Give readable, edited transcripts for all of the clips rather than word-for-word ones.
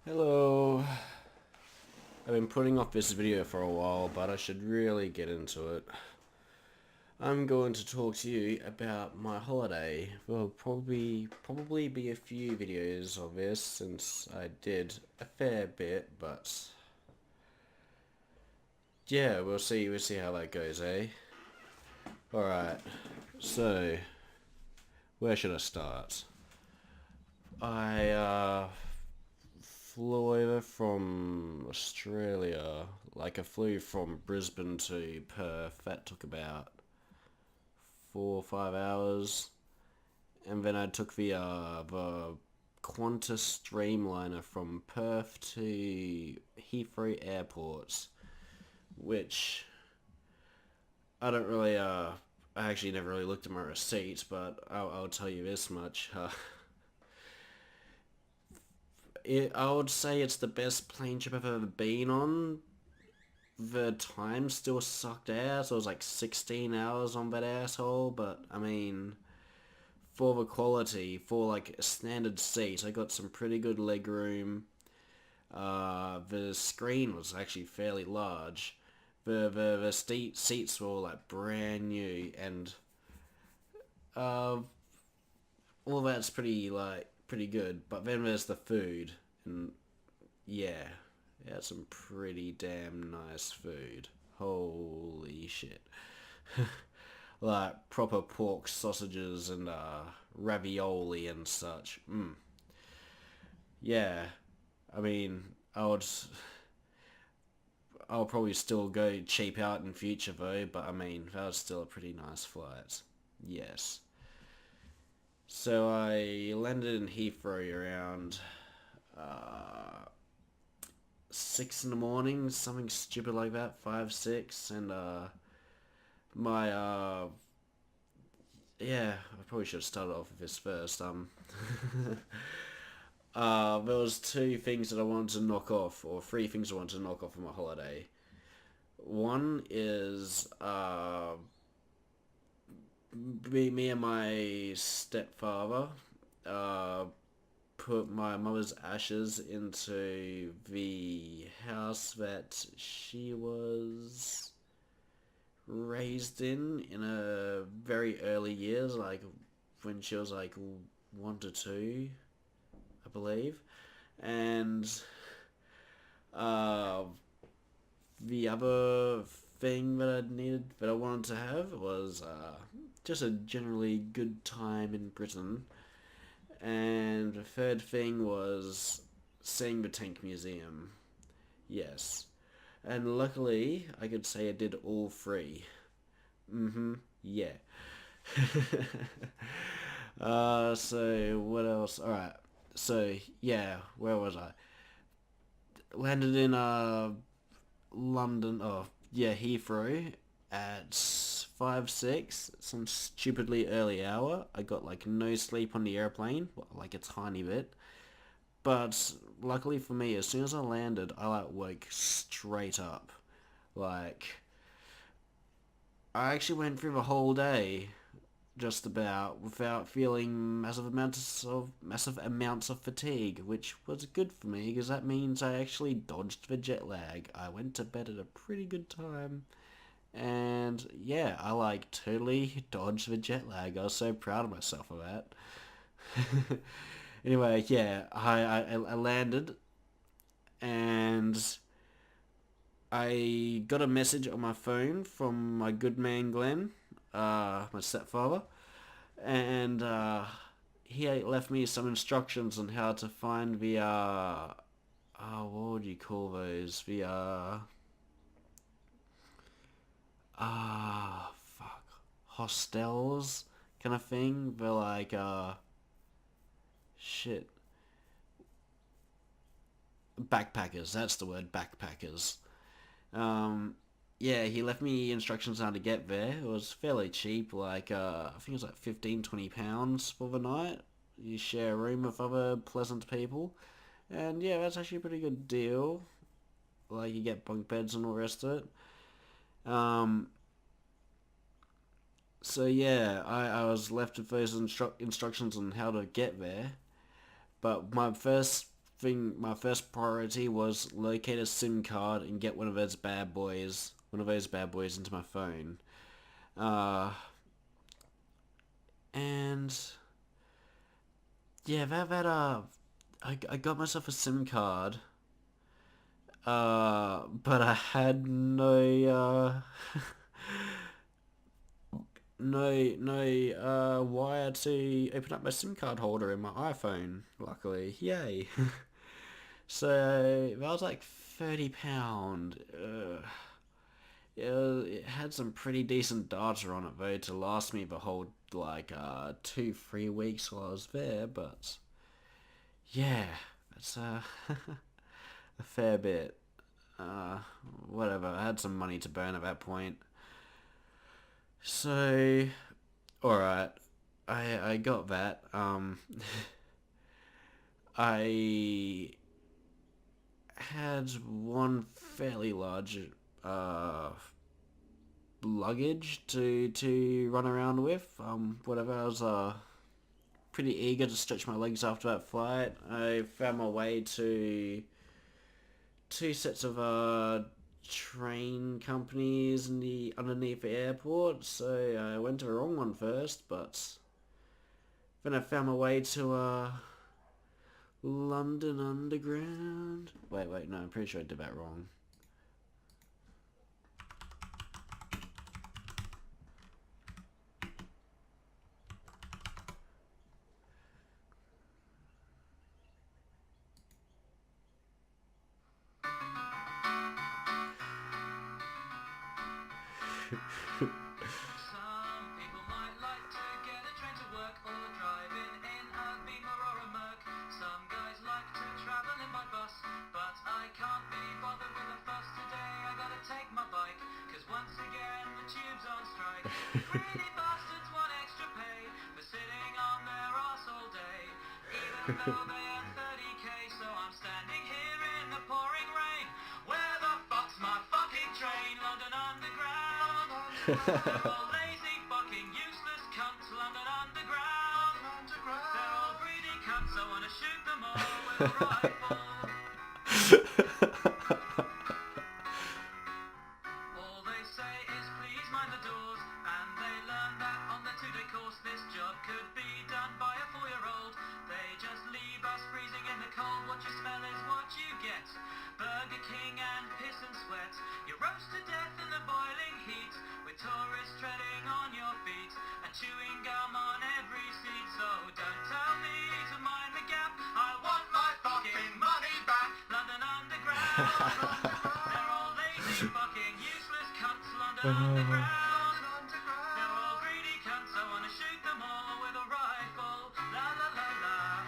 Hello. I've been putting off this video for a while, but I should really get into it. I'm going to talk to you about my holiday. There'll probably be a few videos of this since I did a fair bit, but yeah, we'll see how that goes, eh? Alright, so where should I start? I flew over from Australia. Like I flew from Brisbane to Perth. That took about 4 or 5 hours, and then I took the Qantas Streamliner from Perth to Heathrow Airport, which I don't really I actually never really looked at my receipts, but I'll tell you this much. I would say it's the best plane trip I've ever been on. The time still sucked ass. It was like 16 hours on that asshole, but I mean, for the quality, for like a standard seat, I got some pretty good leg room. The screen was actually fairly large. The seats were all like brand new, and uh, all that's pretty good. But then there's the food, and yeah, it had some pretty damn nice food. Holy shit. Like proper pork sausages and ravioli and such. Yeah, I mean, I'll probably still go cheap out in future though, but I mean, that was still a pretty nice flight. Yes. So I landed in Heathrow around uh, 6 in the morning, something stupid like that, 5, 6, and my yeah, I probably should have started off with this first. There was two things that I wanted to knock off, or three things I wanted to knock off on my holiday. One is me and my stepfather uh, put my mother's ashes into the house that she was raised in a very early years, like when she was like 1 to 2, I believe. And uh, the other thing that I wanted to have was just a generally good time in Britain. And the third thing was seeing the Tank Museum. Yes. And luckily, I could say I did all three. Yeah. So what else? Alright. So, yeah, where was I? Landed in London, oh, yeah, Heathrow at 5, 6, some stupidly early hour. I got like no sleep on the airplane, well, like a tiny bit. But luckily for me, as soon as I landed, I like woke straight up. Like, I actually went through the whole day just about without feeling massive amounts of fatigue, which was good for me because that means I actually dodged the jet lag. I went to bed at a pretty good time, and yeah, I like totally dodged the jet lag. I was so proud of myself for that. Anyway, yeah, I landed and I got a message on my phone from my good man Glenn, my stepfather, and he left me some instructions on how to find the what would you call those? The fuck, hostels kind of thing. They're like shit, backpackers. That's the word, backpackers. Um, yeah, he left me instructions on how to get there. It was fairly cheap, like I think it was like 15, 20 pounds for the night. You share a room with other pleasant people, and yeah, that's actually a pretty good deal. Like you get bunk beds and all the rest of it. So yeah, I was left with those instructions on how to get there. But my first my first priority was locate a SIM card and get one of those bad boys into my phone. And yeah, I got myself a SIM card. But I had no wire to open up my SIM card holder in my iPhone. Luckily, yay. So that was like £30. It had some pretty decent data on it though to last me the whole like 2-3 weeks while I was there. But yeah, it's a fair bit. Uh, Whatever. I had some money to burn at that point. So, alright. I got that. I had one fairly large uh luggage to run around with. Whatever. I was pretty eager to stretch my legs after that flight. I found my way to two sets of train companies in the underneath the airport, so I went to the wrong one first, but then I found my way to London Underground. Wait, no, I'm pretty sure I did that wrong. Some people might like to get a train to work or driving in a Beamer or a Merc. Some guys like to travel in by bus, but I can't be bothered with a fuss today. I gotta take my bike, cause once again the tube's on strike. Greedy bastards want extra pay for sitting on their arse all day, even though they earn 30k. So I'm standing here in the pouring rain. Where the fuck's my fucking train? London Underground. They're all lazy, fucking useless cunts. London Underground. They're all greedy cunts. I wanna shoot them all with a rifle. All they say is please mind the doors, and they learn that on their 2-day course. This job could be done by a 4-year-old. They just leave us freezing in the cold. What you smell is what you get. Burger King and piss and sweat. You roast to death in the boiling heat, with tourists treading on your feet and chewing gum on every seat. So don't tell me to mind the gap. I want my fucking money back. London Underground. They're all lazy, fucking useless cunts. London Underground. They're all greedy cunts. I wanna shoot them all with a rifle. La la la la.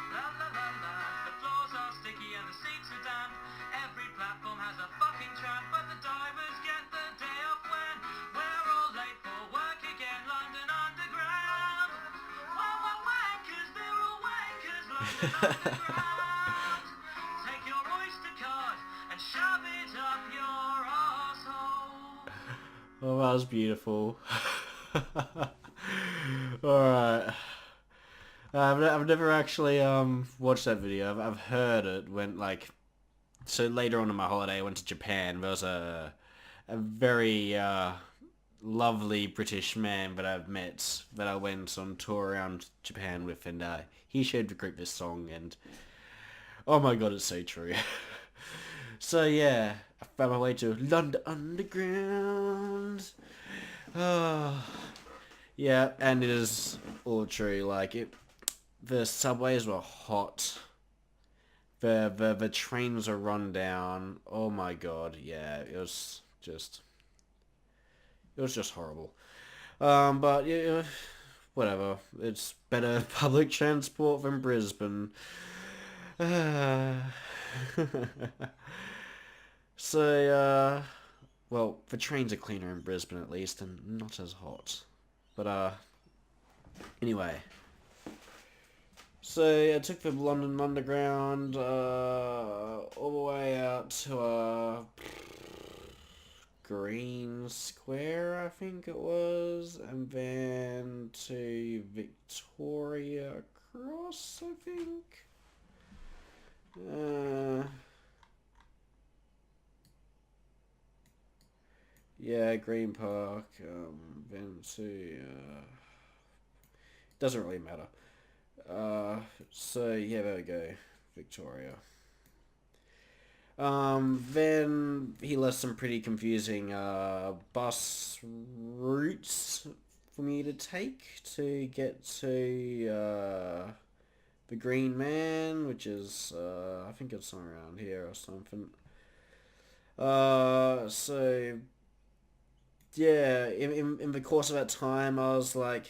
La la la la. The floors are sticky and the seats are damp. Every platform has a fucking tramp, but the divers get the day off when we're all late for work again. London Underground. Wankers, they're all wankers. London Underground. Take your Oyster card and shove it up your arsehole. Oh, that was beautiful. Alright. I've never actually watched that video. I've heard it when like so later on in my holiday I went to Japan. There was a very lovely British man that I've met that I went on tour around Japan with, and he shared the group this song, and oh my god, it's so true. So yeah, I found my way to London Underground. Oh, yeah, and it is all true. Like the subways were hot. The trains are run down. Oh my god, yeah, it was just horrible. But yeah, whatever. It's better public transport than Brisbane. So well, the trains are cleaner in Brisbane at least, and not as hot. But anyway. So I took the London Underground all the way out to Green Square, I think it was, and then to Victoria Cross, I think. Uh, yeah, Green Park, then to, doesn't really matter. So yeah, there we go, Victoria. Then he left some pretty confusing bus routes for me to take to get to the Green Man, which is I think it's somewhere around here or something. So yeah, in the course of that time, I was like,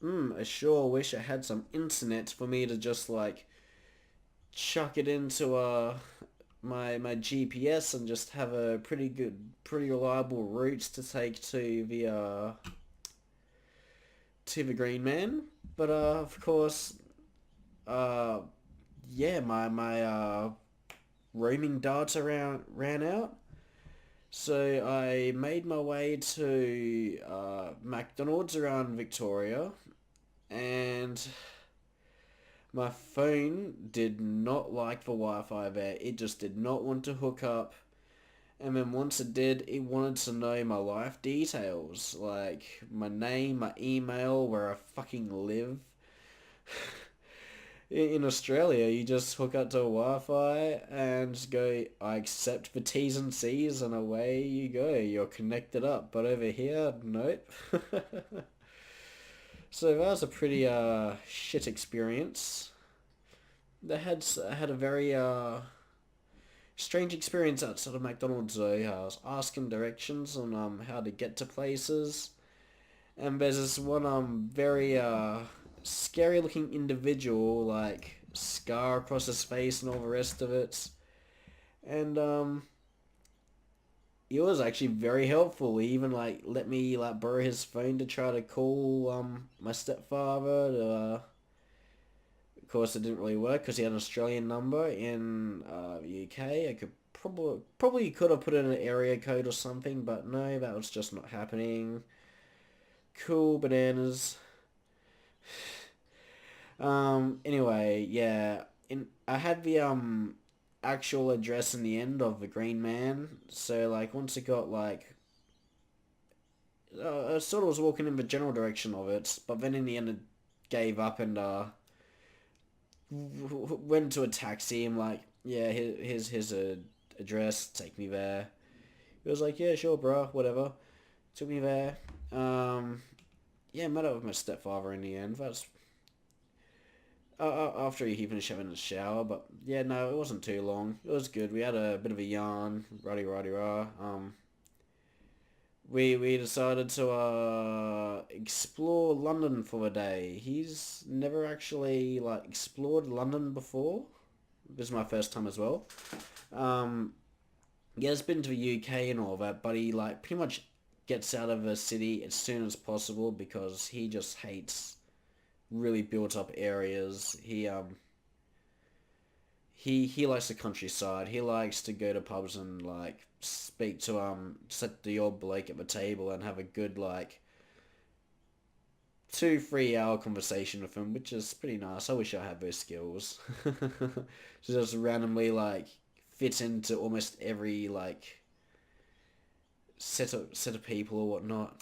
I sure wish I had some internet for me to just like chuck it into my GPS and just have a pretty reliable route to take to the Green Man. But of course, uh, yeah, my roaming data ran out. So I made my way to McDonald's around Victoria, and my phone did not like the Wi-Fi there. It just did not want to hook up. And then once it did, it wanted to know my life details, like my name, my email, where I fucking live. In Australia, you just hook up to Wi-Fi and go, I accept the T's and C's, and away you go. You're connected up. But over here, nope. So that was a pretty shit experience. I had a very strange experience outside of McDonald's though. I was asking directions on how to get to places, and there's this one very scary looking individual, like scar across his face and all the rest of it, and he was actually very helpful. He even like let me like borrow his phone to try to call my stepfather to, of course, it didn't really work because he had an Australian number in the UK. I could probably could have put in an area code or something, but no, that was just not happening. Cool bananas. Anyway, yeah. I had the actual address in the end of the Green Man. So like once it got like I sort of was walking in the general direction of it, but then in the end it gave up and went to a taxi. I'm like, yeah, here's his address. Take me there. He was like, yeah, sure, bro, whatever. Took me there. Yeah, met up with my stepfather in the end. That's after he finished having a shower, but yeah, no, it wasn't too long. It was good. We had a bit of a yarn, rah. We decided to explore London for a day. He's never actually like explored London before. This is my first time as well. Um, yeah, he's been to the UK and all that, but he like pretty much gets out of the city as soon as possible because he just hates really built up areas. He likes the countryside. He likes to go to pubs and like speak to sit the old bloke at the table and have a good like 2 3 hour conversation with him, which is pretty nice. I wish I had those skills. To just randomly like fit into almost every like set of people or whatnot.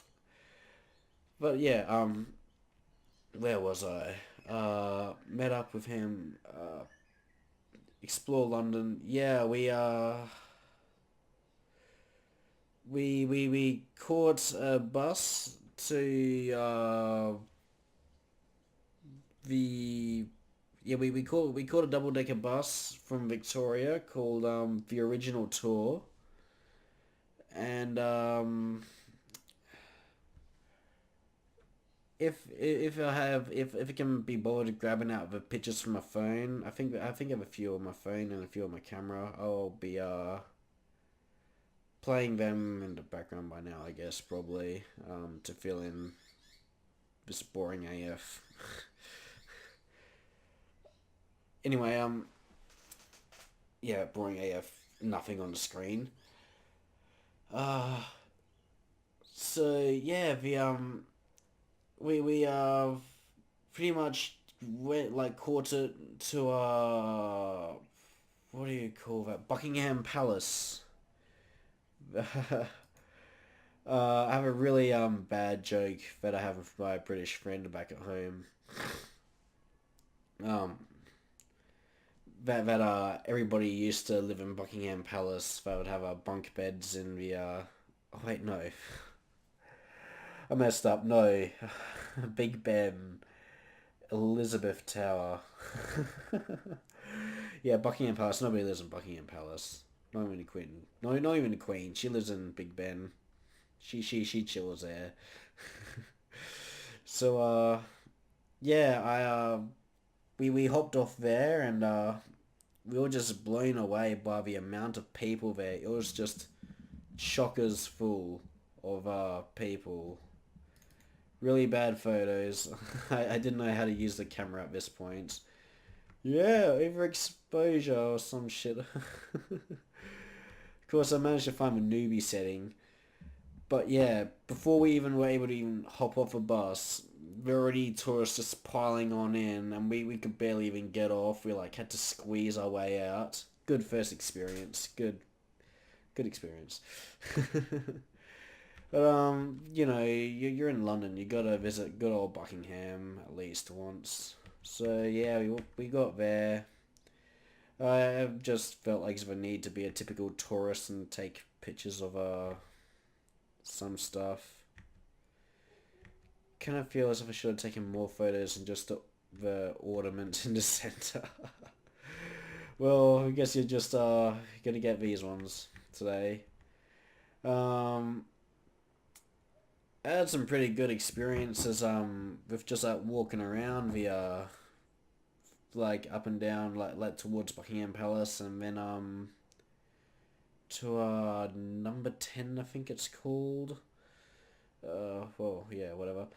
But yeah, where was I? Met up with him. Explore London. Yeah, we caught a bus to the we caught a double decker bus from Victoria called the Original Tour, and if it can be bothered grabbing out the pictures from my phone, I think I have a few on my phone and a few on my camera. I'll be playing them in the background by now, I guess, probably, to fill in this boring AF. Anyway, yeah, boring AF, nothing on the screen. Uh, so yeah, we pretty much went like caught it to what do you call that? Buckingham Palace. I have a really bad joke that I have with my British friend back at home. Um, that everybody used to live in Buckingham Palace. They would have bunk beds in the Oh wait, no, I messed up. No, Big Ben, Elizabeth Tower. Yeah, Buckingham Palace. Nobody lives in Buckingham Palace. Not even the Queen. No, not even the Queen. She lives in Big Ben. She chills there. So yeah, we hopped off there and we were just blown away by the amount of people there. It was just chockers full of people. Really bad photos. I didn't know how to use the camera at this point. Yeah, overexposure or some shit. Of course, I managed to find the newbie setting. But yeah, before we even were able to even hop off a bus, there were already tourists just piling on in, and we could barely even get off. We like had to squeeze our way out. Good first experience. Good experience. But you know, you're in London. You gotta visit good old Buckingham at least once. So yeah, we got there. I just felt like there need to be a typical tourist and take pictures of some stuff. Kind of feel as if I should have taken more photos than just the ornament in the center. Well, I guess you're just gonna get these ones today. Um, I had some pretty good experiences with just like walking around the like up and down like towards Buckingham Palace and then to number 10 I think it's called. Well, yeah, whatever.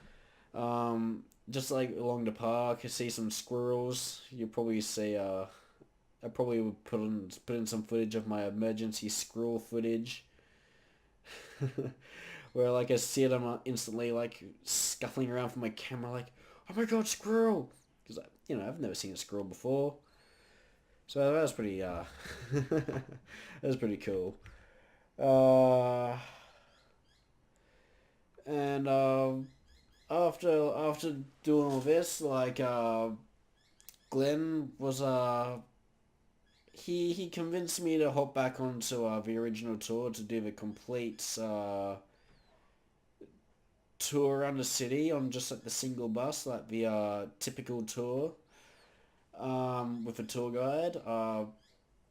Just like along the park, you see some squirrels. You probably see I probably would put in some footage of my emergency squirrel footage. Where like I see it, I'm instantly like scuffling around for my camera, like, oh my god, squirrel! Because I've never seen a squirrel before, so that was pretty that was pretty cool. Uh, and after doing all this, like Glenn was he convinced me to hop back onto the original tour to do the complete tour around the city on just like the single bus, like the typical tour, with a tour guide.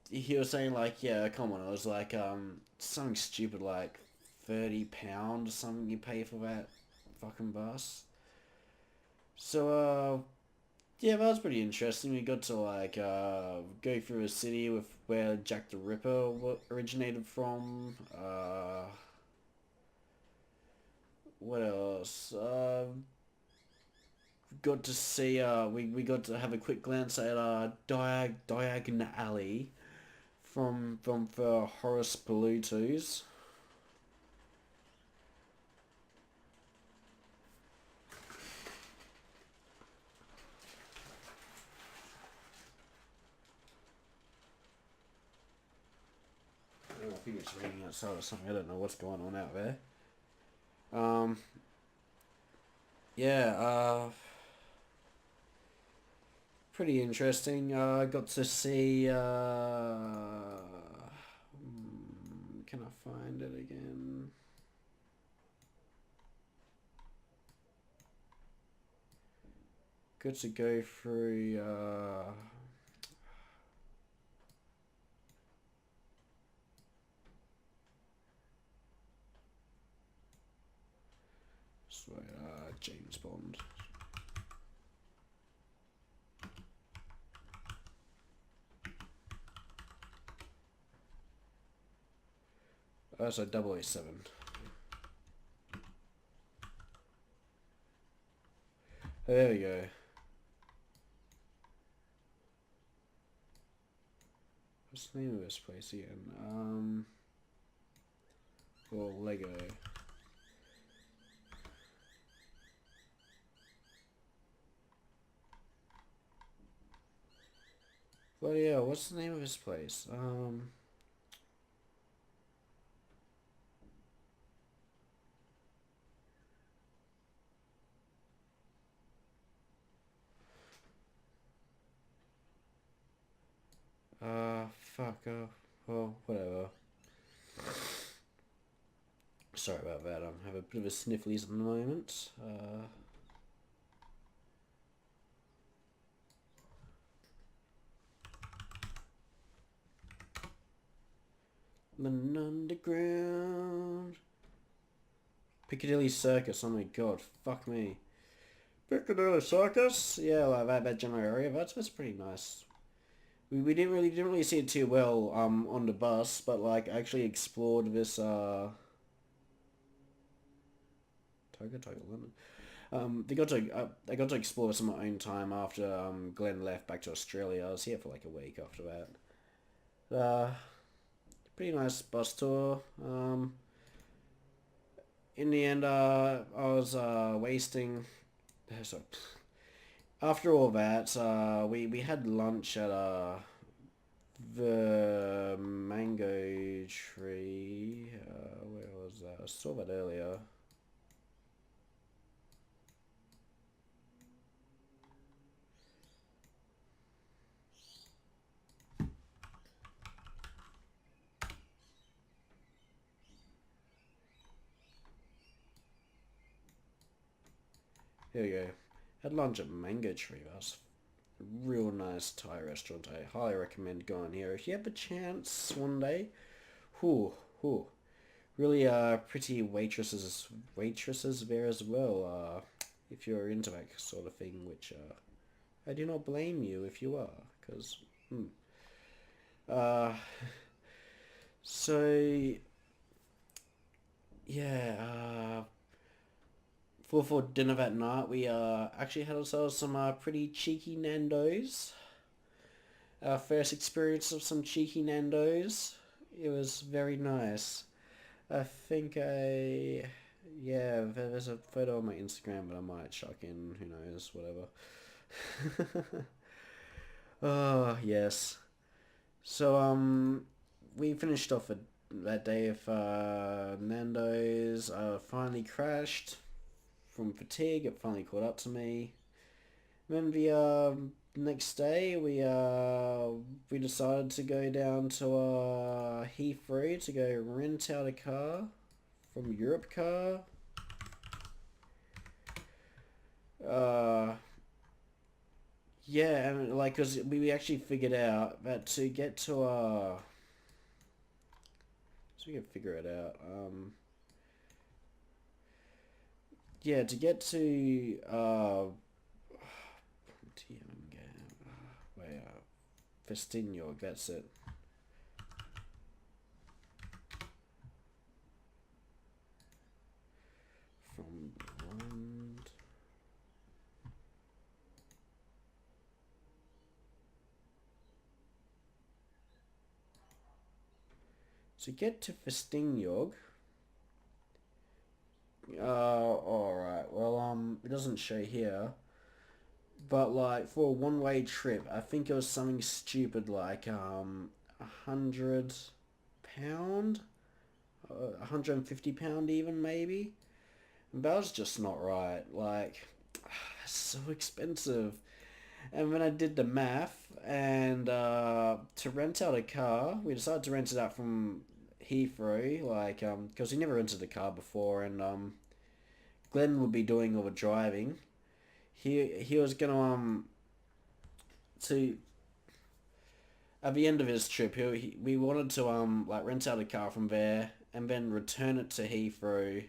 He was saying like, yeah, come on, it was like something stupid like £30 or something you pay for that fucking bus. So yeah, that was pretty interesting. We got to like go through a city with where Jack the Ripper originated from. What else? Got to see we got to have a quick glance at Diagon Alley from the Horace Bluetooth. Oh, I think it's raining outside or something. I don't know what's going on out there. Um, yeah, pretty interesting. I got to see. Can I find it again? Good to go through. James Bond. So 007. Oh, there we go. What's the name of this place again? Well, Lego. Bloody hell, what's the name of his place? Fuck off. Well, whatever. Sorry about that. I have a bit of a snifflies at the moment. London Underground. Piccadilly Circus. Oh my god, fuck me. Piccadilly Circus. Yeah, like that general area. That's pretty nice. We didn't really see it too well on the bus, but like actually explored this Togo London. I got to explore this on my own time after Glenn left back to Australia. I was here for like a week after that. Pretty nice bus tour. In the end, I was wasting. So, after all that, we had lunch at the mango tree. Where was that? I saw that earlier. Here we go. Had lunch at Mango Tree. That was a real nice Thai restaurant. I highly recommend going here if you have a chance one day. Whew, whew. Really pretty waitresses there as well. If you're into that sort of thing, which I do not blame you if you are, because uh so yeah, for dinner that night we actually had ourselves some pretty cheeky Nando's. Our first experience of some cheeky Nando's. It was very nice. I think yeah, there's a photo on my Instagram that I might chuck in, who knows, whatever. Oh, yes. So, we finished off that day of Nando's. I finally crashed from fatigue. It finally caught up to me. Then the next day, we decided to go down to Heathrow to go rent out a car from Europe Car. Uh, yeah, and like, cause we actually figured out that to get to so we can figure it out. Yeah, to get to wait, Festinho, that's it. From Blonde. To get to Festinjog, alright, well, it doesn't show here, but like, for a one-way trip, I think it was something stupid like, £100, £150 even, maybe? And that was just not right, like, so expensive. And when I did the math, and to rent out a car, we decided to rent it out from Heathrow, like, because he never rented a car before, and Glenn would be doing all the driving. He was gonna to at the end of his trip, we wanted to like rent out a car from there and then return it to Heathrow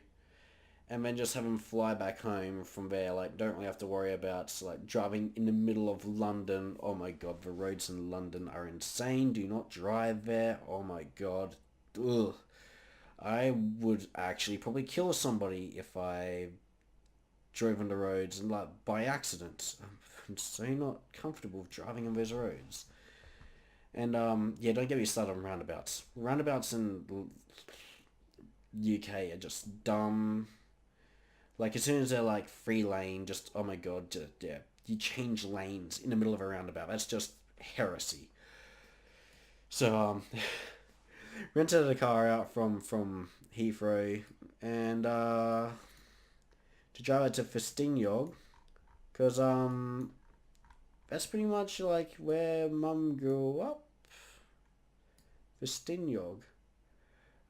and then just have him fly back home from there. Like, don't really have to worry about like driving in the middle of London. Oh my god, the roads in London are insane. Do not drive there. Oh my god. Ugh. I would actually probably kill somebody if I drove on the roads and like by accident. I'm so not comfortable driving on those roads. And yeah, don't get me started on roundabouts. Roundabouts in UK are just dumb. Like, as soon as they're like free lane, just oh my god, just, yeah, you change lanes in the middle of a roundabout. That's just heresy. So rented a car out from Heathrow and to drive it to Festinjog, cause that's pretty much like where Mum grew up. Festinjog.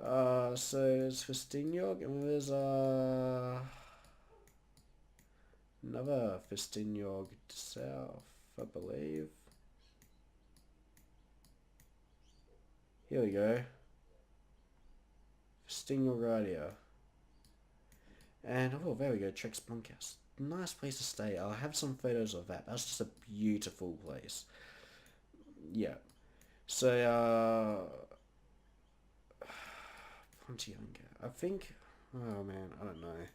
So it's Festinjog and there's another Festinjog south, I believe. Here we go. Festinjog Radio. And oh, there we go, Trex Bunkhouse. Nice place to stay. I'll have some photos of that. That's just a beautiful place. Yeah. So Pontiac. I think. Oh man, I don't know.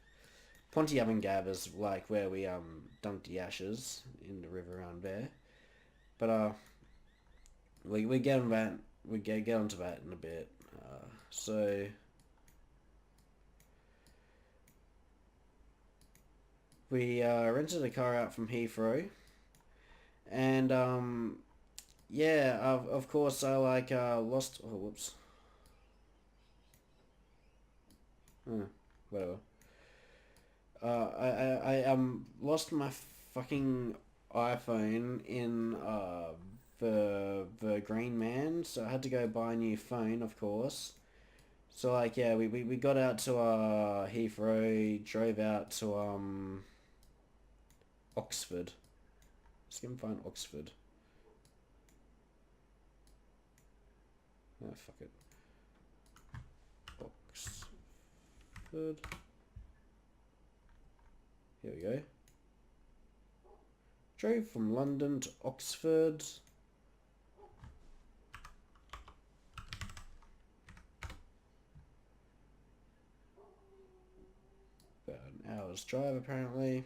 Pontiac is like where we dumped the ashes in the river around there. But we get on that. We get onto that in a bit. So we rented a car out from Heathrow, and yeah, of course I like lost. Oh, whoops. Whatever. I lost my fucking iPhone in the Green Man, so I had to go buy a new phone, of course. So like yeah, we got out to Heathrow, drove out to Oxford. Let's see if I can find Oxford. Oh fuck it. Oxford. Here we go. Drove from London to Oxford. About an hour's drive apparently.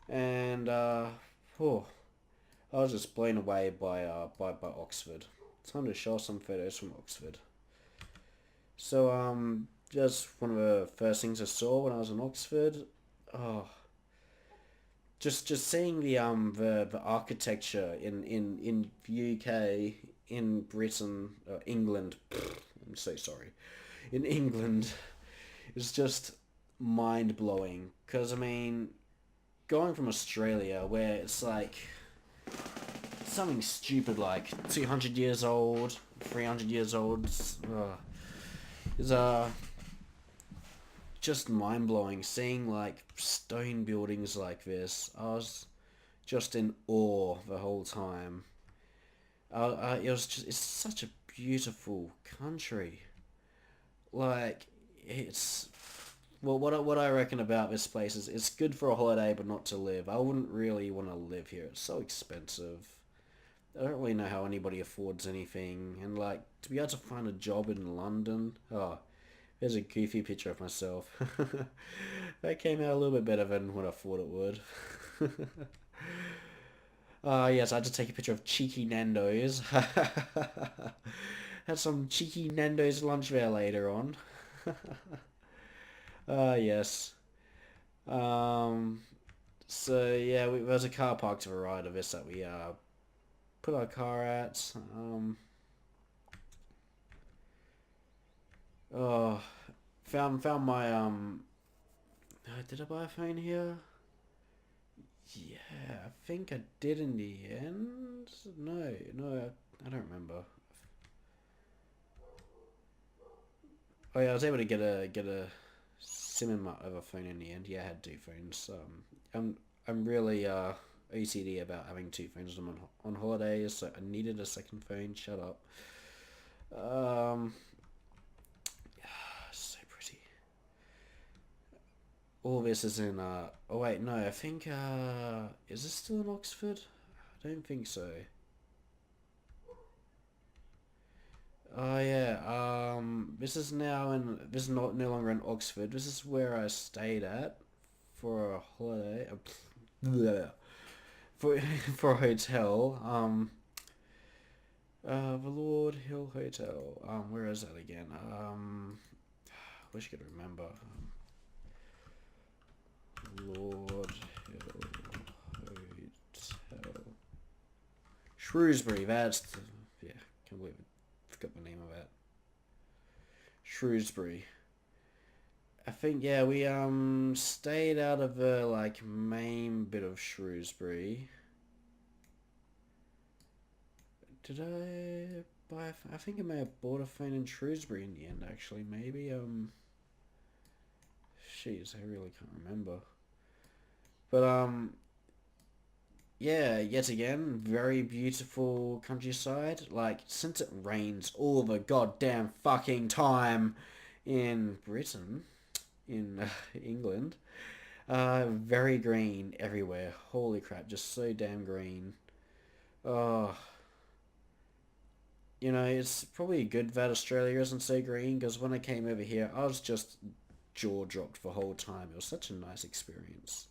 And oh, I was just blown away by Oxford. Time to show some photos from Oxford. So just one of the first things I saw when I was in Oxford. Oh, just seeing the architecture in UK, in Britain, England. I'm so sorry. In England, is just mind blowing. Because I mean, going from Australia where it's like something stupid like 200 years old, 300 years old, is just mind blowing. Seeing like stone buildings like this, I was just in awe the whole time. It's such a beautiful country. Like it's well, what I reckon about this place is it's good for a holiday, but not to live. I wouldn't really want to live here. It's so expensive. I don't really know how anybody affords anything, and like to be able to find a job in London. Oh, there's a goofy picture of myself. That came out a little bit better than what I thought it would. Yes, I had to take a picture of cheeky Nando's. Had some cheeky Nando's lunch there later on. Yes. Um, so yeah, there's a car park to the right of us that we put our car at. Oh, found my did I buy a phone here? Yeah, I think I did in the end. No, no, I don't remember. Oh yeah, I was able to get a SIM in my other phone in the end. Yeah, I had two phones. I'm really OCD about having two phones. I'm on holidays, so I needed a second phone. Shut up. Um, so pretty. All this is in oh wait, no, I think is this still in Oxford? I don't think so. Oh yeah, this is not no longer in Oxford. This is where I stayed at for a holiday. Bleh. For for a hotel. The Lord Hill Hotel. Where is that again? Wish I could remember. Lord Hill Hotel. Shrewsbury. That's the, yeah. can't believe I forgot the name of it. Shrewsbury. I think, yeah, we stayed out of the like main bit of Shrewsbury. Did I buy? I think I may have bought a phone in Shrewsbury in the end. Actually, maybe. Jeez, I really can't remember. But yeah, yet again, very beautiful countryside. Like, since it rains all the goddamn fucking time in Britain, in England, very green everywhere. Holy crap, just so damn green. Oh, it's probably good that Australia isn't so green, because when I came over here, I was just jaw dropped the whole time. It was such a nice experience.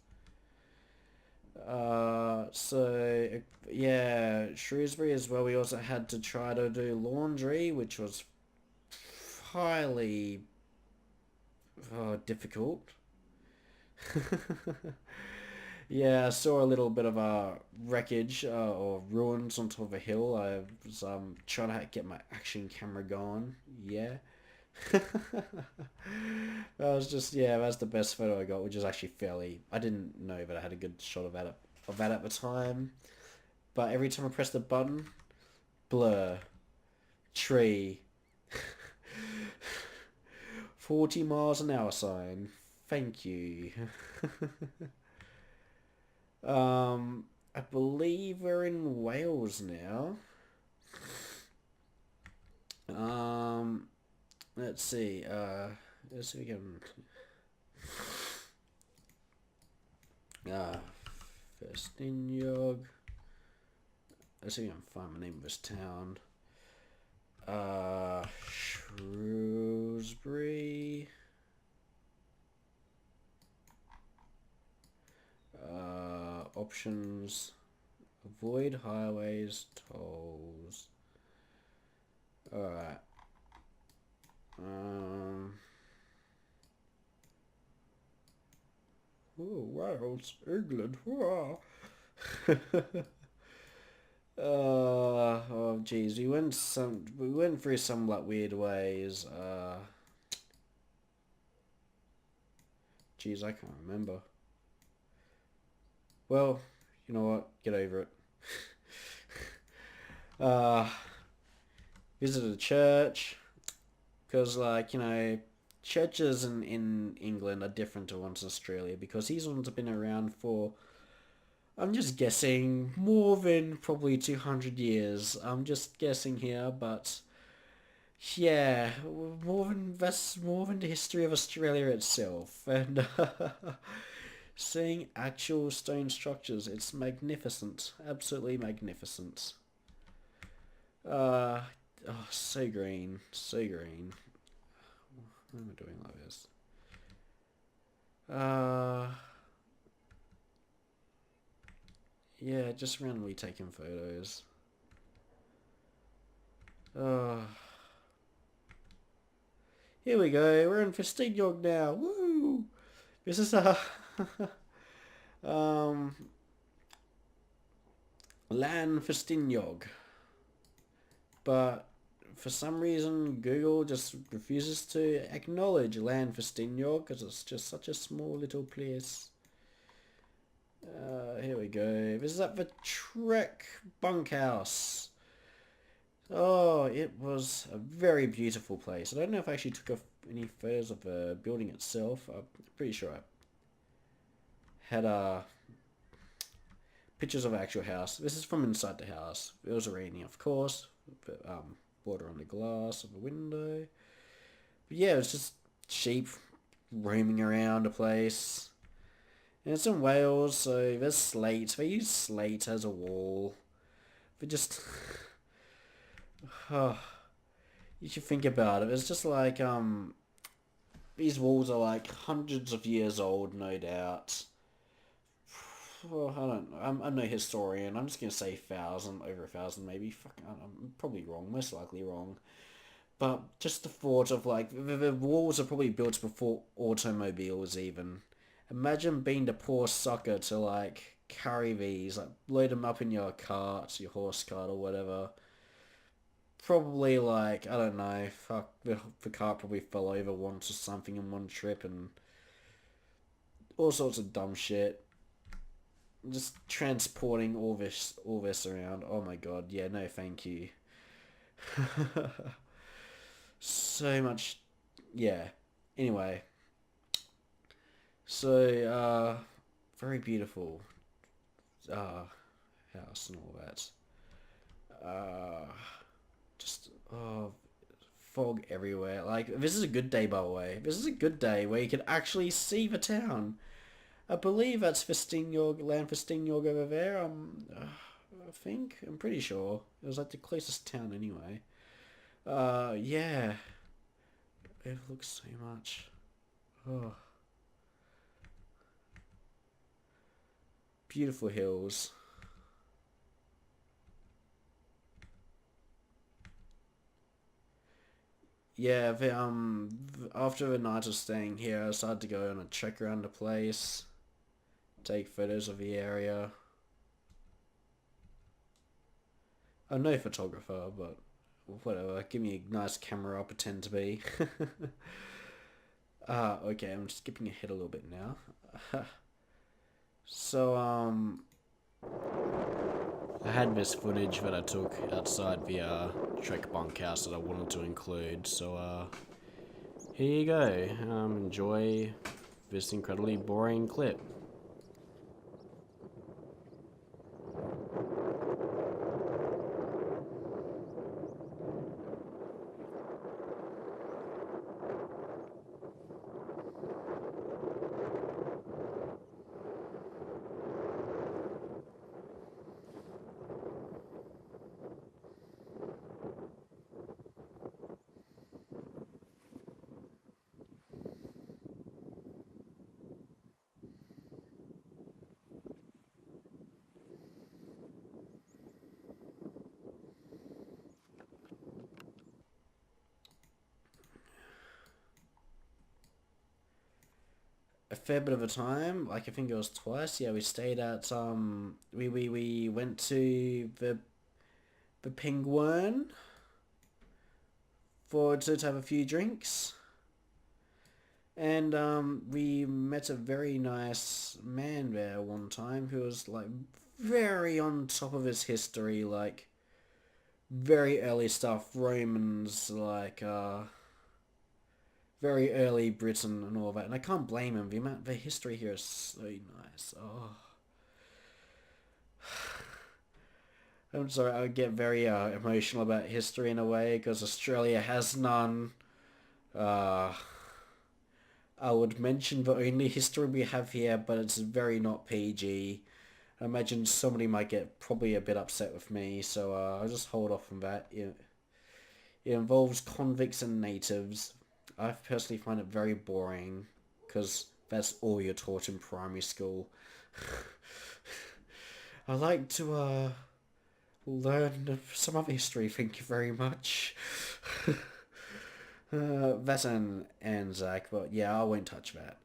So yeah, Shrewsbury as well. We also had to try to do laundry, which was highly difficult. Yeah, I saw a little bit of wreckage or ruins on top of a hill. I was trying to get my action camera going. Yeah. That was just, yeah, that's the best photo I got, which is actually fairly. I didn't know that I had a good shot of that at the time, but every time I press the button, blur, tree, 40 miles an hour sign. Thank you. I believe we're in Wales now. Um, let's see. Let's see if we can. Festiniog. Let's see if we can find the name of this town. Shrewsbury. Options. Avoid highways, tolls. Alright. Oh, Wales, England. Wow. Oh, geez, we went through some like weird ways. Geez, I can't remember. Well, you know what? Get over it. Visited a church, because like, churches in England are different to ones in Australia, because these ones have been around for, I'm just guessing, more than probably 200 years. I'm just guessing here, but yeah, that's more than the history of Australia itself. And seeing actual stone structures, it's magnificent, absolutely magnificent. Uh, oh, so green, so green. What am I doing like this? Yeah, just randomly taking photos. Here we go. We're in Festiniog now. Woo! This is um Lan Festiniog, but for some reason Google just refuses to acknowledge Lan Festiniog because it's just such a small little place. Here we go. This is at the Trek bunkhouse. Oh, it was a very beautiful place. I don't know if I actually took any photos of the building itself. I'm pretty sure I had pictures of the actual house. This is from inside the house. It was raining, of course. But, water on the glass of the window. But yeah, it was just sheep roaming around the place. And it's in Wales, so there's slate. They use slate as a wall. But just... oh, you should think about it. It's just like, these walls are like hundreds of years old, no doubt. Well, I don't know. I'm no historian. I'm just going to say 1,000, over 1,000 maybe. Fuck, I'm probably wrong, most likely wrong. But just the thought of like, the walls are probably built before automobiles even. Imagine being the poor sucker to like carry these, like load them up in your cart, your horse cart or whatever. probably like, I don't know, fuck, the car probably fell over once or something in one trip and all sorts of dumb shit. Just transporting all this around. Oh my god, yeah, no thank you. So much, yeah. Anyway, so, very beautiful, uh, house and all that. Uh, just, oh, fog everywhere. Like, this is a good day, by the way. This is a good day where you can actually see the town. I believe that's Land Festinjorg over there. I think. I'm pretty sure. It was like the closest town anyway. Yeah. It looks so much. Oh, beautiful hills. Yeah, after the night of staying here, I started to go on a trek around the place, take photos of the area. I'm no photographer, but whatever. Give me a nice camera, I'll pretend to be. Okay, I'm skipping ahead a little bit now. So, I had this footage that I took outside the Trek bunkhouse that I wanted to include, so here you go. Enjoy this incredibly boring clip. A fair bit of a time, like I think it was twice. Yeah, we stayed at we went to the Penguin for to have a few drinks. And we met a very nice man there one time who was like very on top of his history, like very early stuff, Romans, like very early Britain and all that. And I can't blame him. The history here is so nice. Oh, I'm sorry, I get very emotional about history in a way because Australia has none. Uh, I would mention the only history we have here, but it's very not PG. I imagine somebody might get probably a bit upset with me, so I'll just hold off on that. It involves convicts and natives. I personally find it very boring, because that's all you're taught in primary school. I like to learn some other history, thank you very much. That's an Anzac, but yeah, I won't touch that.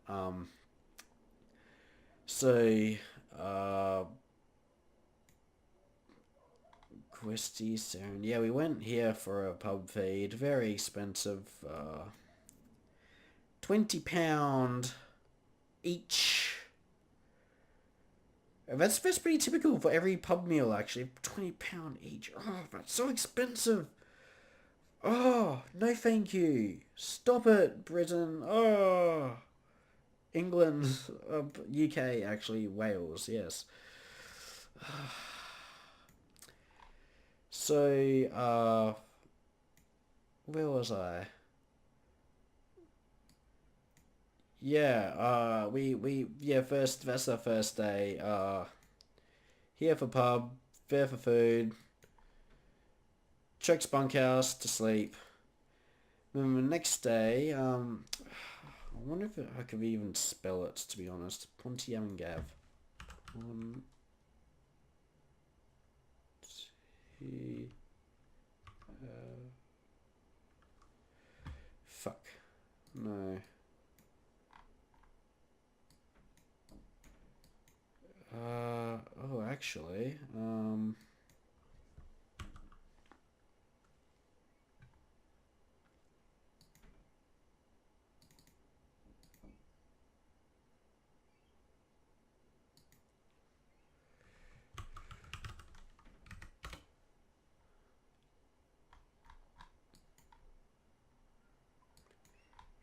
So, uh, Questy soon. Yeah, we went here for a pub feed. Very expensive. £20 each. That's pretty typical for every pub meal actually. £20 each. Oh, that's so expensive. Oh, no thank you. Stop it, Britain. Oh. England, UK actually, Wales, yes. So, where was I? Yeah, that's our first day. Here for pub, there for food, Chuck's bunkhouse to sleep. Then the next day, I wonder if I could even spell it, to be honest. Pontiamgav. Fuck. No. Oh, actually,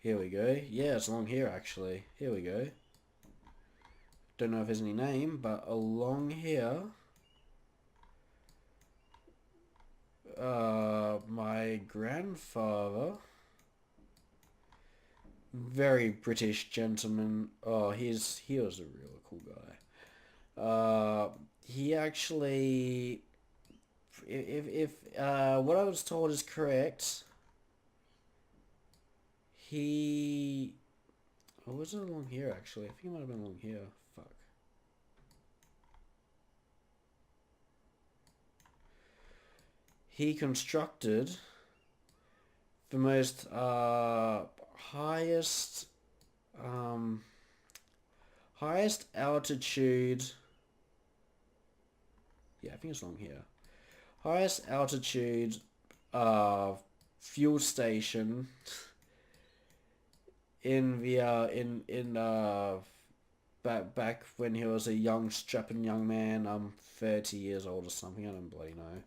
Here we go. Yeah, it's along here actually. Here we go. Don't know if there's any name, but along here, my grandfather, very British gentleman. Oh, he was a real cool guy. He actually, if what I was told is correct, he, oh, was it along here actually? I think it might have been along here. Fuck. He constructed the most highest um, highest altitude. Yeah, I think it's along here. Highest altitude fuel station in the back when he was a young strapping young man. 30 years old or something. I don't bloody know.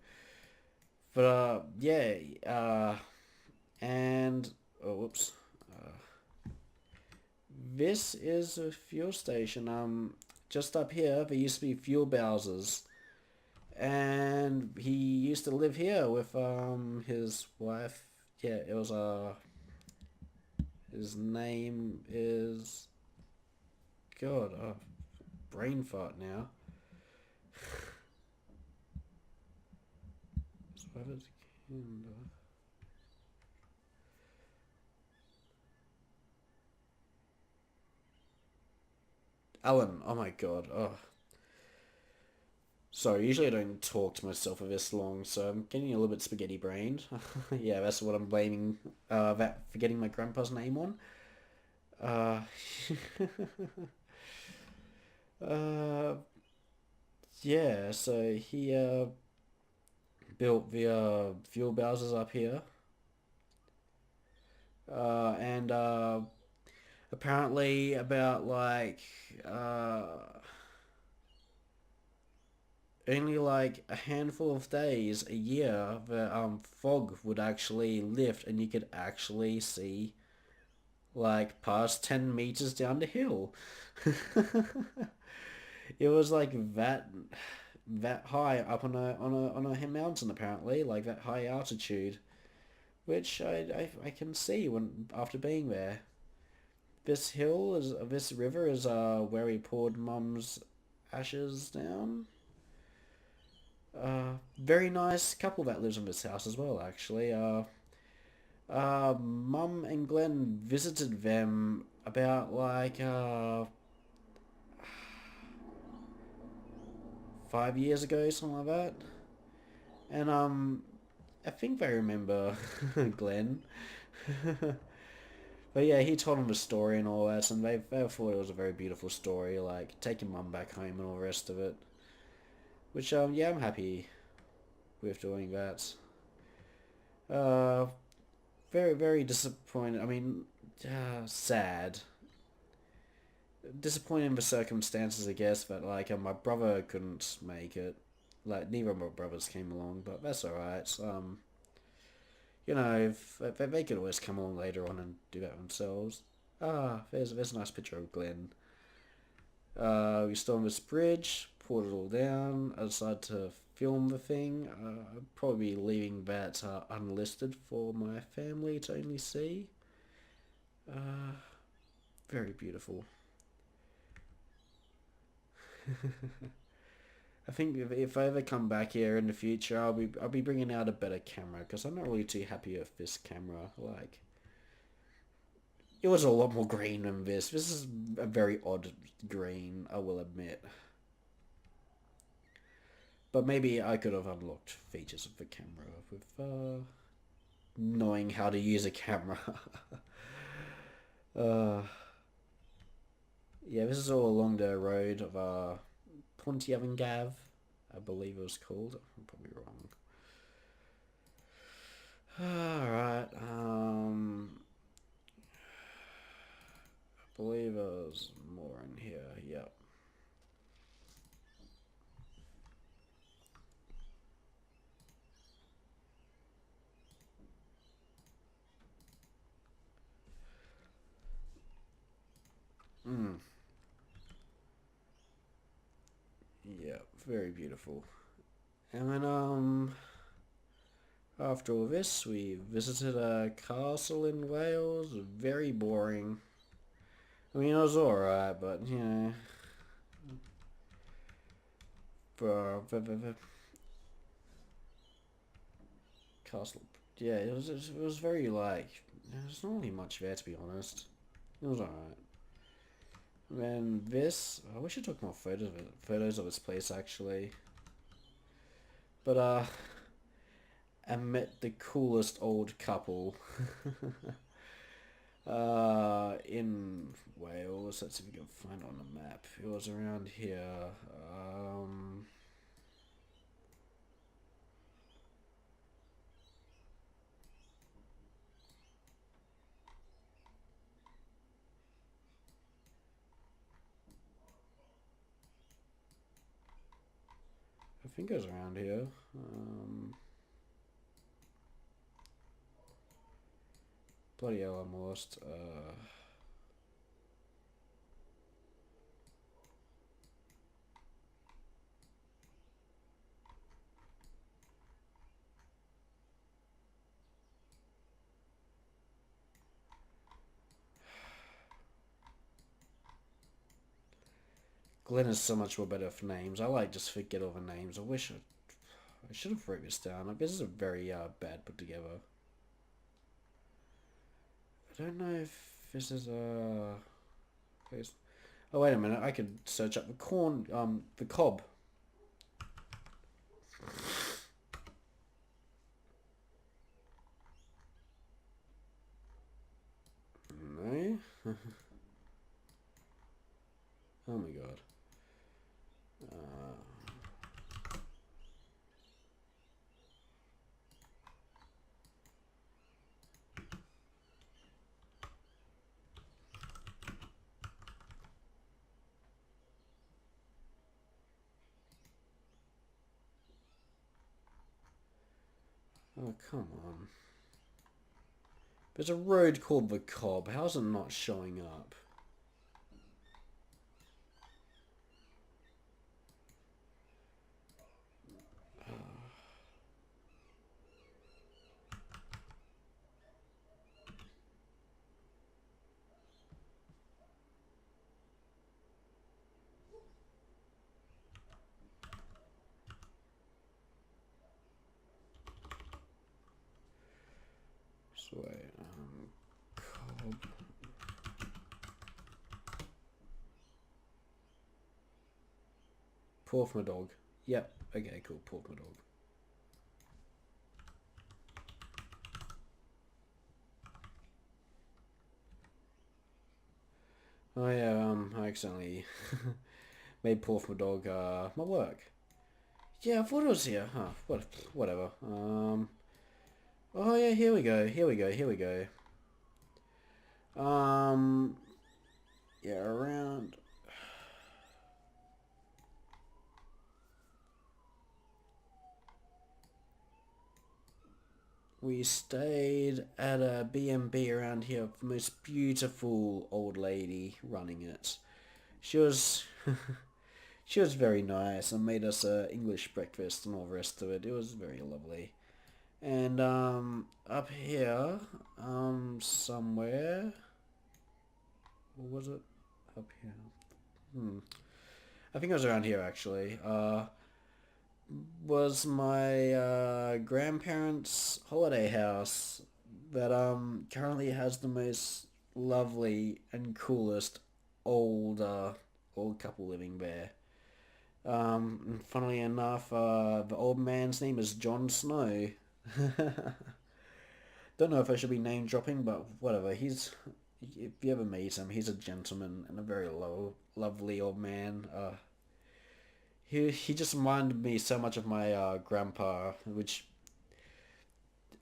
But yeah. And oh, whoops. This is a fuel station. Just up here, there used to be fuel bowsers, and he used to live here with his wife. Yeah, it was his name is God. Brain fart now. Alan. Oh my God. Oh. Sorry, usually I don't talk to myself for this long, so I'm getting a little bit spaghetti brained. Yeah, that's what I'm blaming that forgetting my grandpa's name on. Uh, uh, yeah, so he built the fuel bowsers up here, and apparently about like uh, only like a handful of days a year the fog would actually lift and you could actually see like past 10 meters down the hill. It was like that high up on a mountain apparently, like that high altitude, which I can see when after being there. This river is where he poured Mum's ashes down. Very nice couple that lives in this house as well, actually. Mum and Glenn visited them about like 5 years ago, something like that. And I think they remember Glenn. But yeah, he told them the story and all that, and they thought it was a very beautiful story, like taking Mum back home and all the rest of it. Which yeah, I'm happy with doing that. Uh, very disappointed. I mean, sad. Disappointing in the circumstances, I guess, but like my brother couldn't make it. Like neither of my brothers came along, but that's alright. If they could always come along later on and do that themselves. There's a nice picture of Glenn. We stood on this bridge, poured it all down. I decided to film the thing. I'd probably be leaving that unlisted for my family to only see. Very beautiful. I think if I ever come back here in the future, I'll be bringing out a better camera because I'm not really too happy with this camera. Like, it was a lot more green than this. This is a very odd green, I will admit. But maybe I could have unlocked features of the camera with knowing how to use a camera. uh, yeah, this is all along the road of Pontiavengav, I believe it was called. I'm probably wrong. Alright, I believe there's more in here, yep. Mm. Yeah, very beautiful. And then, after all this, we visited a castle in Wales. Very boring. I mean, it was alright, but, you know, for castle. Yeah, it was very, like, there's not really much there, to be honest. It was alright. And this, I wish I took more photos of this place, actually. But, I met the coolest old couple in Wales. Let's see if we can find it on the map. It was around here. I think it was around here. Bloody hell, I'm lost. Glenn is so much more better for names. I like just forget all the names. I should have wrote this down. Like, this is a very bad put together. I don't know if this is a place. Oh wait a minute, I could search up the Cob. No. Oh my god. Oh come on. There's a road called the Cob. How's it not showing up? So wait, Cob. Porth my dog. Yep. Okay, cool. Porth my dog. Oh yeah, I accidentally made Porth my dog my work. Yeah, I thought it was here. Huh, whatever. Oh yeah, here we go. Here we go. Here we go. Um, yeah, around. We stayed at a B&B around here. The most beautiful old lady running it. She was she was very nice and made us a English breakfast and all the rest of it. It was very lovely. And up here, somewhere, what was it? Up here. I think it was around here actually. Was my grandparents' holiday house that currently has the most lovely and coolest old old couple living there. And funnily enough, the old man's name is Jon Snow. Don't know if I should be name dropping, but whatever. If you ever meet him, he's a gentleman and a very lovely old man. He just reminded me so much of my grandpa, which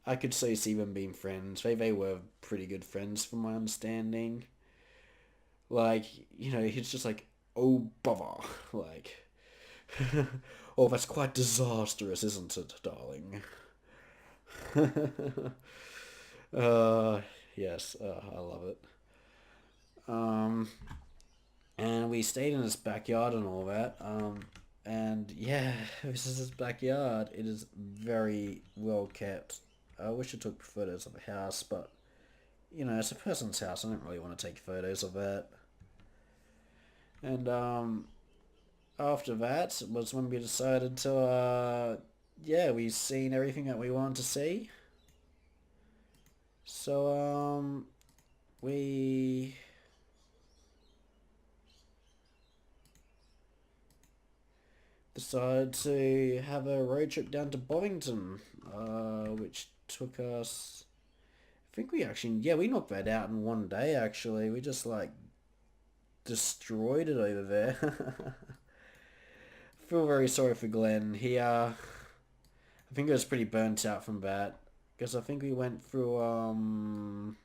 I could so see them being friends. They were pretty good friends from my understanding. Like, he's just like, oh bother, like, oh that's quite disastrous, isn't it, darling? uh, yes, I love it. Um, And we stayed in his backyard and all that. And yeah, this is his backyard. It is very well kept. I wish I took photos of the house, but you know, it's a person's house. I don't really want to take photos of it. And after that was when we decided to yeah, we've seen everything that we wanted to see. So we decided to have a road trip down to Bovington, which took us. I think we actually, yeah, we knocked that out in one day. Actually, we just like destroyed it over there. I feel very sorry for Glenn. I think he was pretty burnt out from that because I think we went through.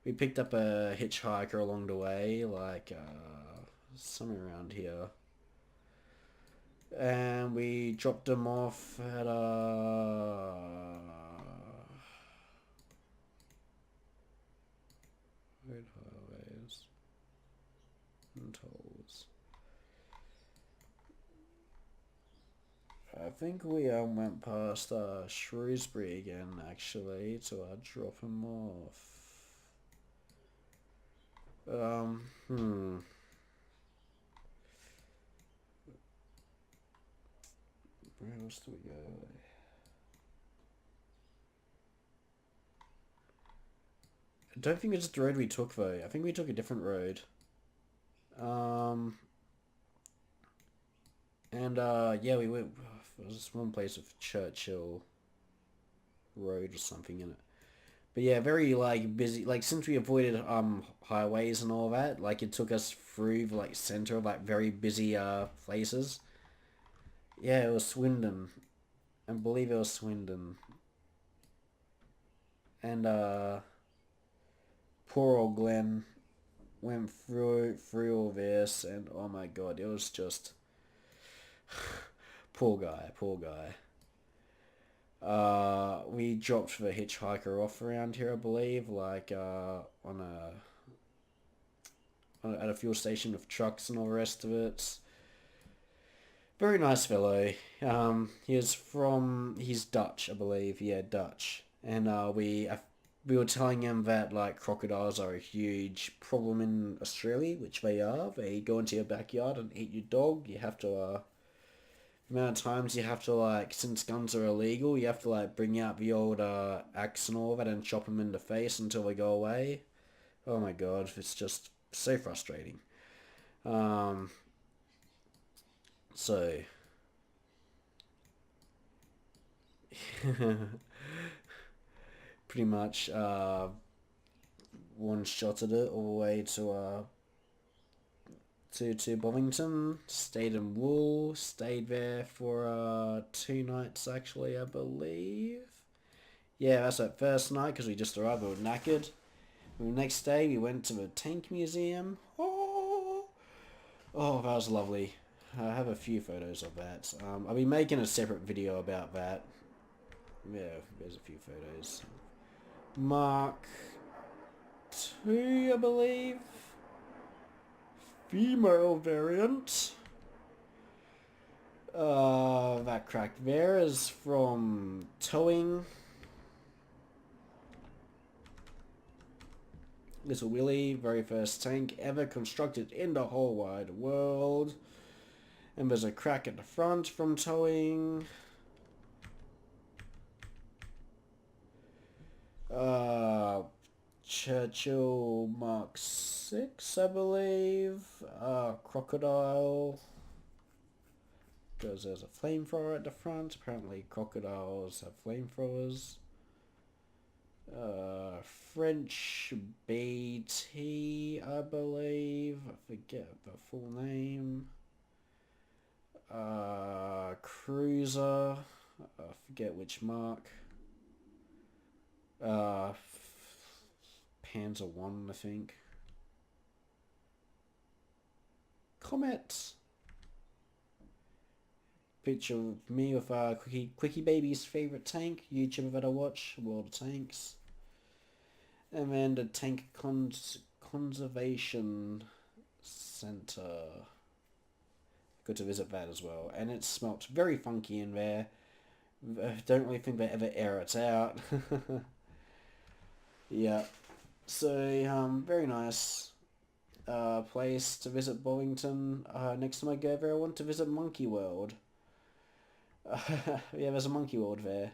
We picked up a hitchhiker along the way, like somewhere around here. And we dropped them off at road highways and tolls. I think we went past Shrewsbury again actually to drop him off. Where else do we go? I don't think it's the road we took though. I think we took a different road. And yeah, we went. There was this one place with Churchill Road or something in it. But yeah, very like busy. Like since we avoided highways and all that, like it took us through the like center of like very busy places. Yeah, it was Swindon. I believe it was Swindon. And poor old Glenn went through all this, and oh my god, it was just poor guy, poor guy. We dropped the hitchhiker off around here, I believe, like at a fuel station with trucks and all the rest of it. Very nice fellow. He's Dutch, I believe. Yeah, Dutch. And we were telling him that like crocodiles are a huge problem in Australia, which they are. They go into your backyard and eat your dog. You have to the amount of times you have to like, since guns are illegal, you have to like bring out the old axe and all that and chop them in the face until they go away. Oh my god, it's just so frustrating. Um, so pretty much one shot at it all the way to Bovington. Stayed in Wool. Stayed there for 2 nights actually, I believe. Yeah, that's that first night because we just arrived. We were knackered. The next day we went to the Tank Museum. Oh, that was lovely. I have a few photos of that. I'll be making a separate video about that. Yeah, there's a few photos. Mark 2, I believe. Female variant. That crack there is from towing. Little Willie, very first tank ever constructed in the whole wide world. And there's a crack at the front from towing. Churchill Mark 6, I believe. Crocodile. Because there's a flamethrower at the front. Apparently crocodiles have flamethrowers. French BT, I believe. I forget the full name. Cruiser. I forget which mark. Panzer 1, I think. Comet. Picture of me with Quickie Baby's favourite tank, YouTuber that I watch, World of Tanks. And then the tank conservation Center. Good to visit that as well. And it smelt very funky in there. I don't really think they ever air it out. Yeah. So, very nice place to visit Bovington. Next time I go there, I want to visit Monkey World. Yeah, there's a Monkey World there.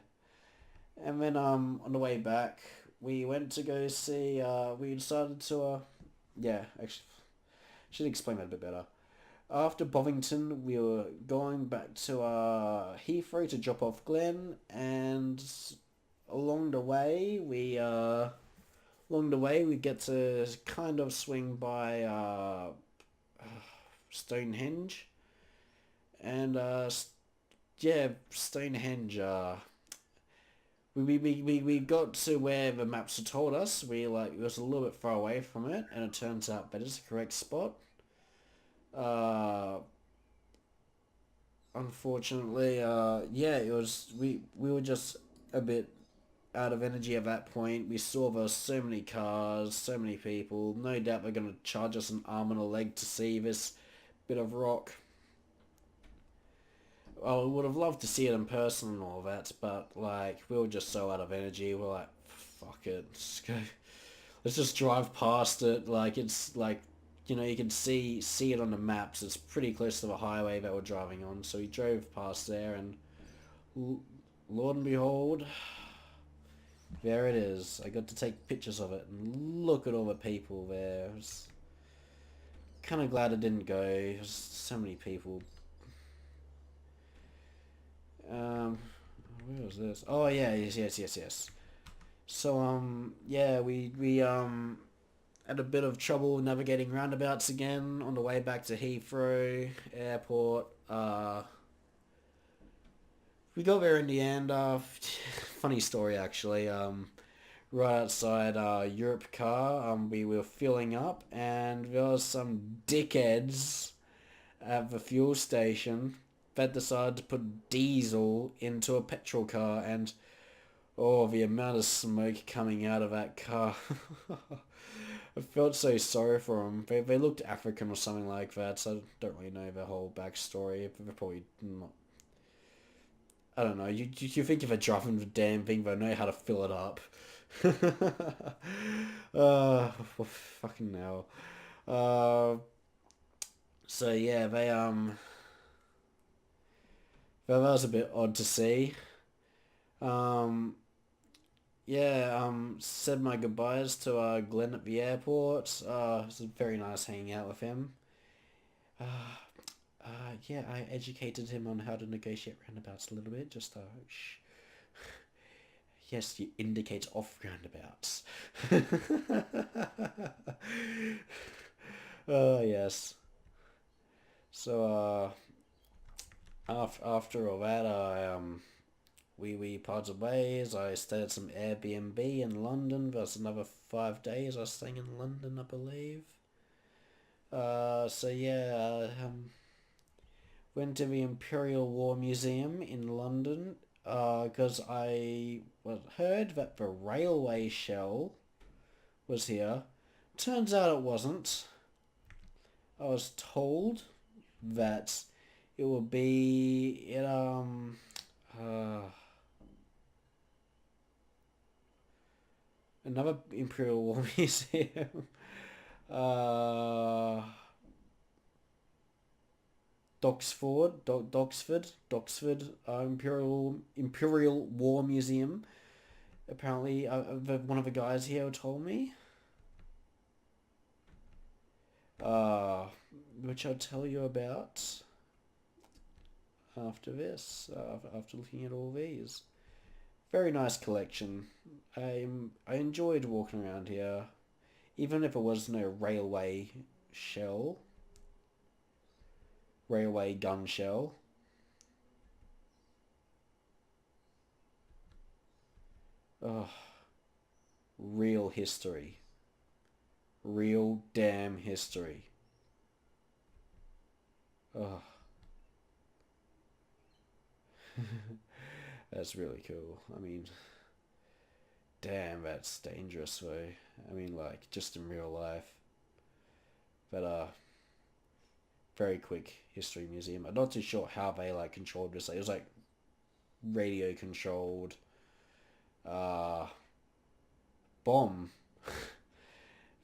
And then on the way back, we went to go see. We decided to. Yeah, actually, should explain that a bit better. After Bovington, we were going back to Heathrow to drop off Glenn, and along the way, we get to kind of swing by Stonehenge, and yeah, Stonehenge. We got to where the maps had told us. We it was a little bit far away from it, and it turns out that is the correct spot. Uh, Unfortunately, yeah, it was we were just a bit out of energy at that point. We saw there were so many cars, so many people. No doubt they're gonna charge us an arm and a leg to see this bit of rock. Well, we would have loved to see it in person and all that, but like we were just so out of energy. We're like, fuck it, let's just drive past it. Like it's like, you can see it on the maps. It's pretty close to the highway that we're driving on. So we drove past there, and Lord and behold, there it is. I got to take pictures of it and look at all the people there. I was kind of glad I didn't go. There's so many people. Where was this? Oh yeah, yes. So yeah, we had a bit of trouble navigating roundabouts again on the way back to Heathrow Airport. We got there in the end. Funny story actually. Right outside Europe car, we were filling up, and there was some dickheads at the fuel station that decided to put diesel into a petrol car, and oh, the amount of smoke coming out of that car. I felt so sorry for them. They looked African or something like that, so I don't really know their whole backstory. They're probably not... I don't know. You think if they're driving the damn thing, they know how to fill it up. Fucking hell. So yeah, that was a bit odd to see. Um, yeah, said my goodbyes to Glenn at the airport. It was very nice hanging out with him. Uh, yeah, I educated him on how to negotiate roundabouts a little bit. Just yes, you indicate off roundabouts. Oh yes. So after all that, we parted ways. I stayed at some Airbnb in London. That's another 5 days I was staying in London, I believe. So yeah, went to the Imperial War Museum in London. Because I heard that the railway shell was here. Turns out it wasn't. I was told that it would be in another Imperial War Museum. Doxford Imperial War Museum. Apparently, one of the guys here told me. Which I'll tell you about after this. After looking at all these, very nice collection. I enjoyed walking around here, even if it was no railway gun shell. Oh, real history. Real damn history. Oh. That's really cool. I mean, damn, that's dangerous though. I mean, like, just in real life. But, very quick history museum. I'm not too sure how they like controlled this. It was like radio controlled bomb.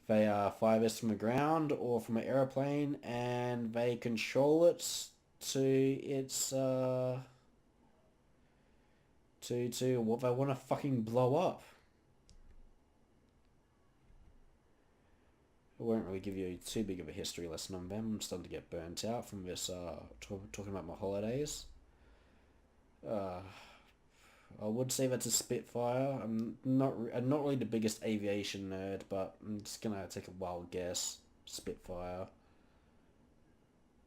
They fire this from the ground or from an aeroplane, and they control it to its to what they want to fucking blow up. I won't really give you too big of a history lesson on them. I'm starting to get burnt out from this talking about my holidays. I would say that's a Spitfire. I'm not really the biggest aviation nerd, but I'm just gonna take a wild guess. Spitfire.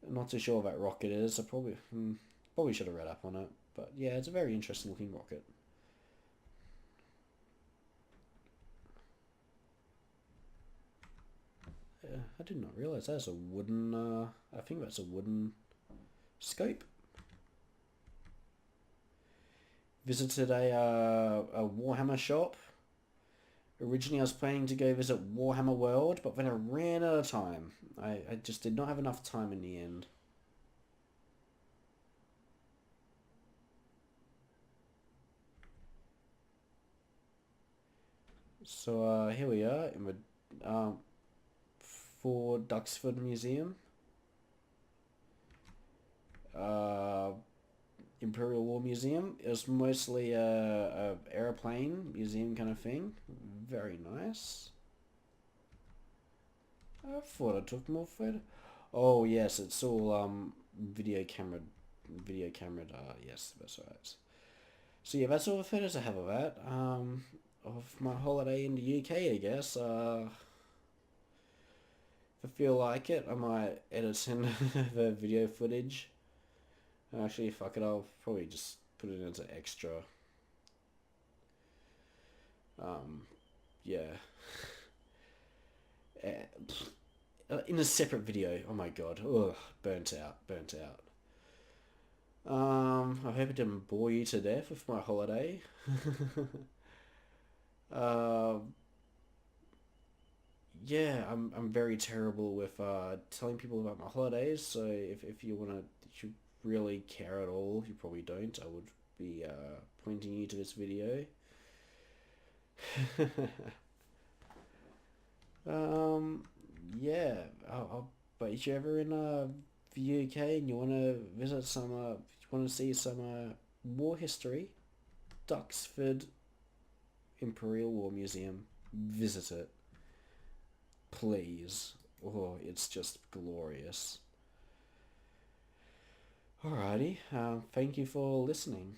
I'm not too sure what that rocket is. I probably should have read up on it, but yeah, it's a very interesting looking rocket. I did not realize that's a wooden. I think that's a wooden scope. Visited a Warhammer shop. Originally I was planning to go visit Warhammer World, but then I ran out of time. I just did not have enough time in the end. So here we are in the for Duxford Museum. Imperial War Museum. It was mostly a airplane museum kind of thing. Very nice. I thought I took more photo. Oh yes, it's all video camera. Yes, that's right. So yeah, that's all the photos I have of that. Of my holiday in the UK, I guess. If I feel like it, I might edit in the video footage. Actually, fuck it, I'll probably just put it into extra. Yeah. In a separate video. Oh my god. Ugh, burnt out. I hope it didn't bore you to death with my holiday. Yeah, I'm very terrible with telling people about my holidays. So if you really care at all, if you probably don't, I would be pointing you to this video. Yeah, but if you're ever in the UK and you want to visit some, you want to see some war history, Duxford Imperial War Museum, visit it. Please. Oh, it's just glorious. Alrighty, thank you for listening.